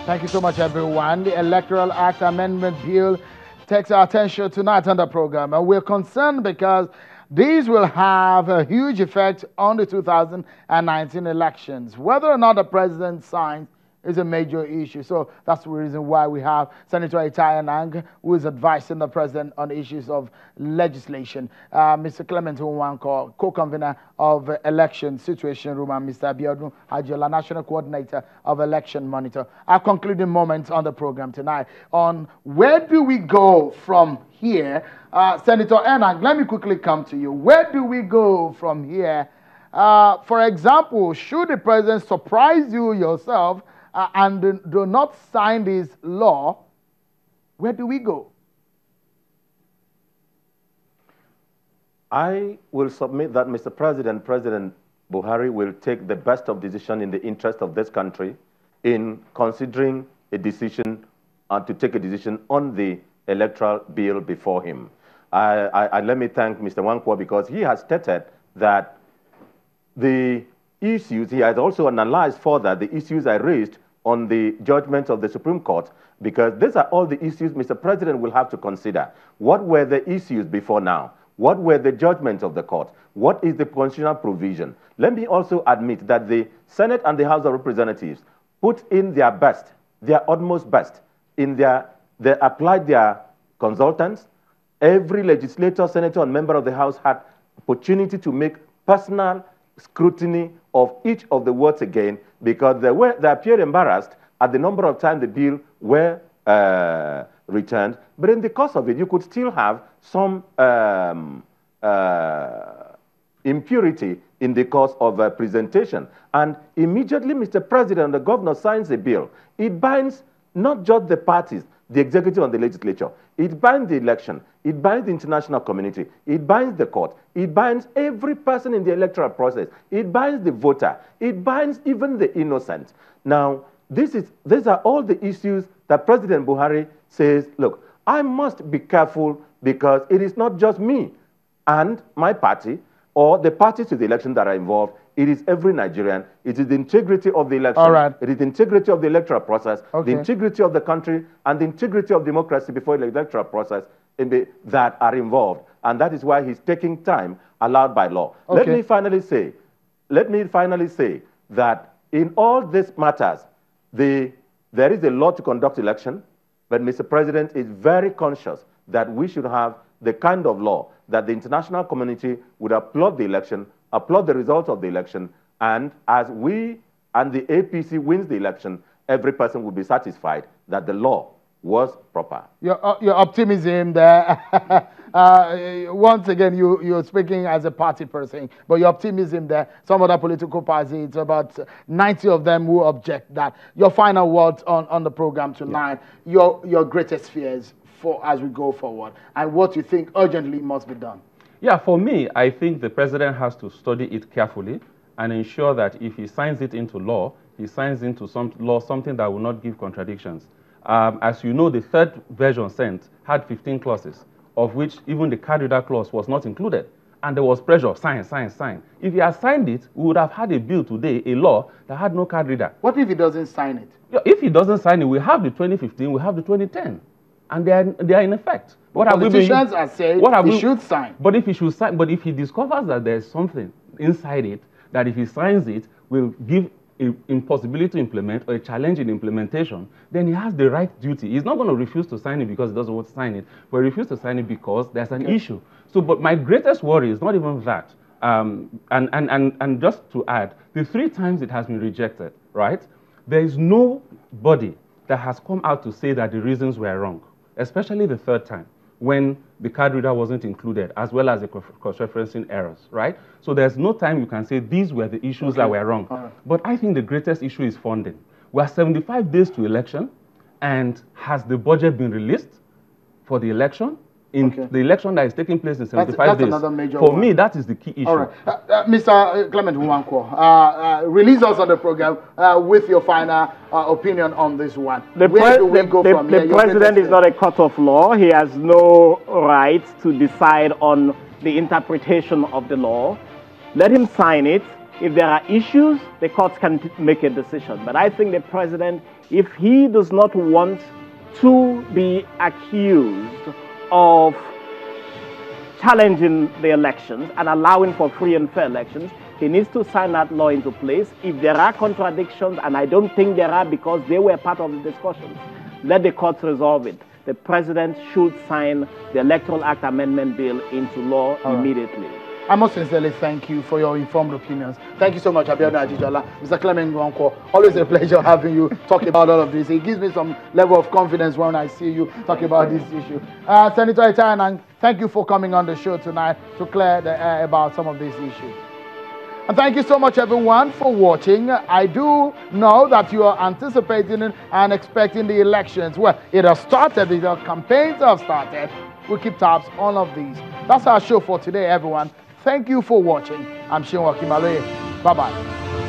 Thank you so much, everyone. The Electoral Act Amendment Bill takes our attention tonight on the program. And we're concerned because these will have a huge effect on the 2019 elections. Whether or not the president signs is a major issue. So that's the reason why we have Senator Enang, who is advising the president on issues of legislation. Mr. Clement Nwankwo, co-convener of Election Situation Room, and Mr. Abiodun Ajola, National Coordinator of Election Monitor. Our concluding moments on the program tonight on where do we go from here? Senator Enang, let me quickly come to you. Where do we go from here? For example, should the president surprise you yourself and do not sign this law, where do we go? I will submit that, Mr. President, President Buhari will take the best of decision in the interest of this country in considering a decision and to take a decision on the electoral bill before him. Let me thank Mr. Nwankwo because he has stated that the issues, he has also analyzed further the issues I raised on the judgments of the Supreme Court, because these are all the issues Mr. President will have to consider. What were the issues before now? What were the judgments of the court? What is the constitutional provision? Let me also admit that the Senate and the House of Representatives put in their best, their utmost best, they applied their consultants. Every legislator, senator, and member of the House had opportunity to make personal scrutiny of each of the words again, because they appeared embarrassed at the number of times the bill were returned. But in the course of it, you could still have some impurity in the course of presentation. And immediately, Mr. President, the governor signs a bill. It binds not just the parties, the executive and the legislature. It binds the election. It binds the international community. It binds the court. It binds every person in the electoral process. It binds the voter. It binds even the innocent. Now, these are all the issues that President Buhari says, look, I must be careful because it is not just me and my party or the parties to the election that are involved. It is every Nigerian. It is the integrity of the election. All right. It is the integrity of the electoral process, okay, the integrity of the country, and the integrity of democracy before the electoral process that are involved. And that is why he's taking time allowed by law. Okay. Let me finally say that in all these matters, there is a law to conduct election, but Mr. President is very conscious that we should have the kind of law that the international community would applaud the election, applaud the results of the election, and as we and the APC wins the election, every person will be satisfied that the law was proper. Your optimism there, once again, you're speaking as a party person, but your optimism there, some other political parties, it's about 90 of them who object that. Your final words on the program tonight, yeah, your greatest fears as we go forward, and what you think urgently must be done. Yeah, for me, I think the president has to study it carefully and ensure that if he signs it into law, he signs into something that will not give contradictions. As you know, the third version sent had 15 clauses, of which even the card reader clause was not included. And there was pressure, sign, sign, sign. If he had signed it, we would have had a bill today, a law that had no card reader. What if he doesn't sign it? Yeah, if he doesn't sign it, we have the 2015, we have the 2010. And they are in effect. What politicians are saying he should sign. But if he should sign, but if he discovers that there's something inside it, that if he signs it, will give an impossibility to implement or a challenge in implementation, then he has the right duty. He's not going to refuse to sign it because he doesn't want to sign it, but he refuses to sign it because there's an issue. So, but my greatest worry is not even that. And just to add, the 3 times it has been rejected, right? There is nobody that has come out to say that the reasons were wrong, especially the 3rd time, when the card reader wasn't included, as well as the cross-referencing errors, right? So there's no time you can say these were the issues that were wrong. Right. But I think the greatest issue is funding. We are 75 days to election, and has the budget been released for the election? In the election that is taking place in 75 days. Another major For me, that is the key issue. All right. Mr. Clement Nwankwo, release us on the program with your final opinion on this one. Where do we go from here? The president is not a court of law. He has no right to decide on the interpretation of the law. Let him sign it. If there are issues, the courts can make a decision. But I think the president, if he does not want to be accused of challenging the elections and allowing for free and fair elections, he needs to sign that law into place. If there are contradictions, and I don't think there are because they were part of the discussions, let the courts resolve it. The president should sign the Electoral Act Amendment Bill into law immediately. I must sincerely thank you for your informed opinions. Thank you so much, Abiodun Ajijola. Mr. Clement Nwankwo, always a pleasure having you talk about all of this. It gives me some level of confidence when I see you talk about this issue. Senator Enang, thank you for coming on the show tonight to clear the air about some of these issues. And thank you so much, everyone, for watching. I do know that you are anticipating and expecting the elections. Well, it has started. The campaigns have started. We'll keep tabs on all of these. That's our show for today, everyone. Thank you for watching. I'm Nwankwo. Bye-bye.